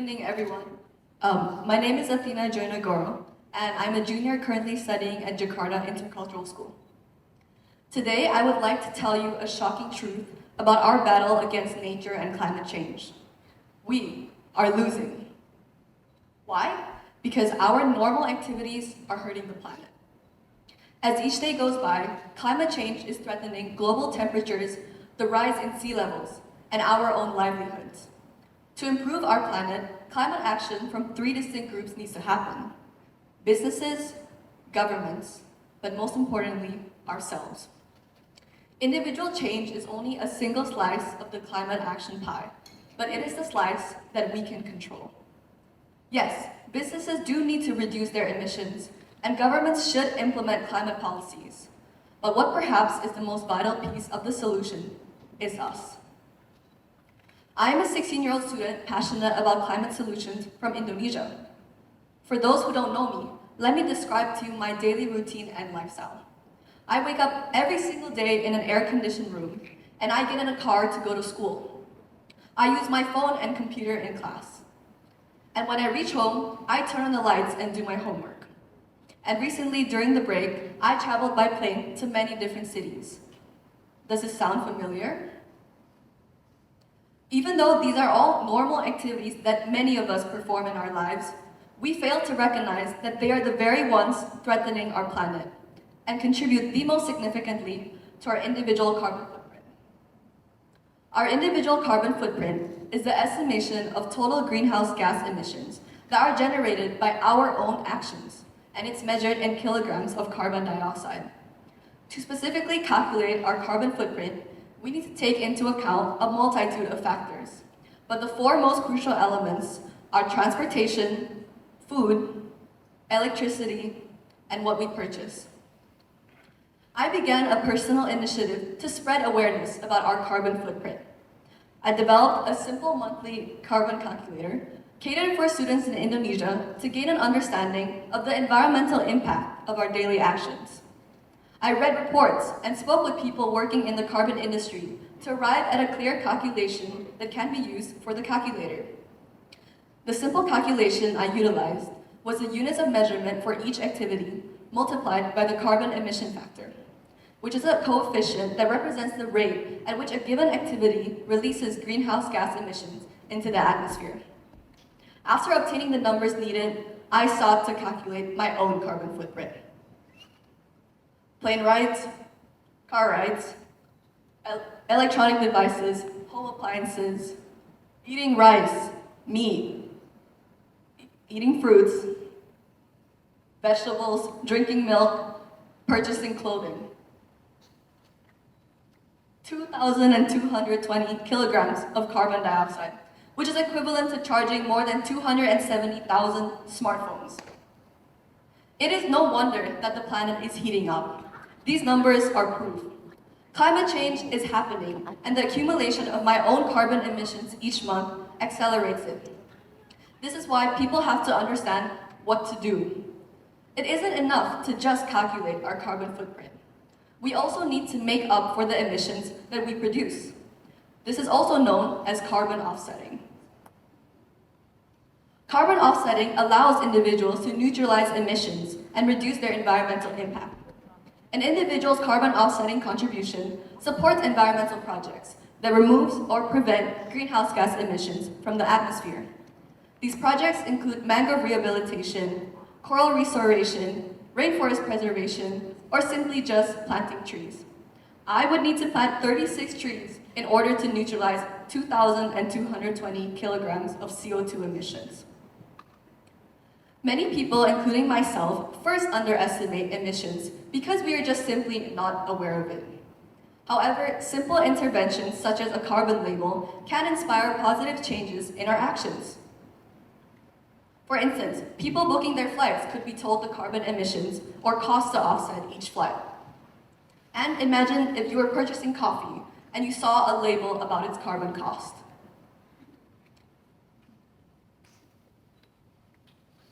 evening, everyone. My name is Athena Djojonegoro, and I'm a junior currently studying at Jakarta Intercultural School. Today, I would like to tell you a shocking truth about our battle against nature and climate change. We are losing. Why? Because our normal activities are hurting the planet. As each day goes by, climate change is threatening global temperatures, the rise in sea levels, and our own livelihoods. To improve our planet, climate action from 3 distinct groups needs to happen. Businesses, governments, but most importantly, ourselves. Individual change is only a single slice of the climate action pie, but it is the slice that we can control. Yes, businesses do need to reduce their emissions, and governments should implement climate policies. But what perhaps is the most vital piece of the solution is us. I am a 16-year-old student passionate about climate solutions from Indonesia. For those who don't know me, let me describe to you my daily routine and lifestyle. I wake up every single day in an air-conditioned room, and I get in a car to go to school. I use my phone and computer in class. And when I reach home, I turn on the lights and do my homework. And recently, during the break, I traveled by plane to many different cities. Does this sound familiar? Even though these are all normal activities that many of us perform in our lives, we fail to recognize that they are the very ones threatening our planet and contribute the most significantly to our individual carbon footprint. Our individual carbon footprint is the estimation of total greenhouse gas emissions that are generated by our own actions, and it's measured in kilograms of carbon dioxide. To specifically calculate our carbon footprint, we need to take into account a multitude of factors, but the 4 most crucial elements are transportation, food, electricity, and what we purchase. I began a personal initiative to spread awareness about our carbon footprint. I developed a simple monthly carbon calculator catered for students in Indonesia to gain an understanding of the environmental impact of our daily actions. I read reports and spoke with people working in the carbon industry to arrive at a clear calculation that can be used for the calculator. The simple calculation I utilized was the units of measurement for each activity multiplied by the carbon emission factor, which is a coefficient that represents the rate at which a given activity releases greenhouse gas emissions into the atmosphere. After obtaining the numbers needed, I sought to calculate my own carbon footprint. Plane rides, car rides, electronic devices, home appliances, eating rice, meat, eating fruits, vegetables, drinking milk, purchasing clothing. 2,220 kilograms of carbon dioxide, which is equivalent to charging more than 270,000 smartphones. It is no wonder that the planet is heating up. These numbers are proof. Climate change is happening, and the accumulation of my own carbon emissions each month accelerates it. This is why people have to understand what to do. It isn't enough to just calculate our carbon footprint. We also need to make up for the emissions that we produce. This is also known as carbon offsetting. Carbon offsetting allows individuals to neutralize emissions and reduce their environmental impact. An individual's carbon offsetting contribution supports environmental projects that removes or prevent greenhouse gas emissions from the atmosphere. These projects include mangrove rehabilitation, coral restoration, rainforest preservation, or simply just planting trees. I would need to plant 36 trees in order to neutralize 2,220 kilograms of CO2 emissions. Many people, including myself, first underestimate emissions because we are just simply not aware of it. However, simple interventions such as a carbon label can inspire positive changes in our actions. For instance, people booking their flights could be told the carbon emissions or cost to offset each flight. And imagine if you were purchasing coffee and you saw a label about its carbon cost.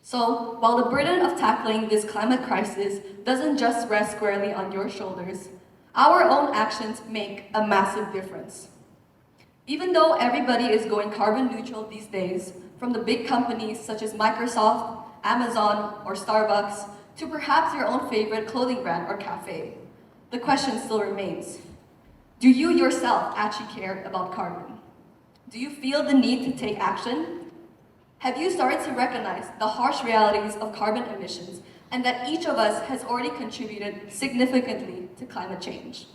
So, while the burden of tackling this climate crisis doesn't just rest squarely on your shoulders, our own actions make a massive difference. Even though everybody is going carbon neutral these days, from the big companies such as Microsoft, Amazon, or Starbucks, to perhaps your own favorite clothing brand or cafe. The question still remains, do you yourself actually care about carbon? Do you feel the need to take action? Have you started to recognize the harsh realities of carbon emissions and that each of us has already contributed significantly to climate change?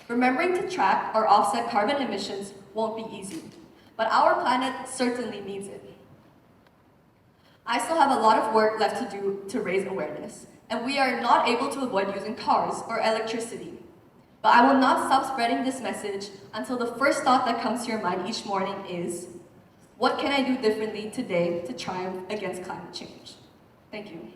Remembering to track or offset carbon emissions won't be easy, but our planet certainly needs it. I still have a lot of work left to do to raise awareness, and we are not able to avoid using cars or electricity. But I will not stop spreading this message until the first thought that comes to your mind each morning is, what can I do differently today to triumph against climate change? Thank you.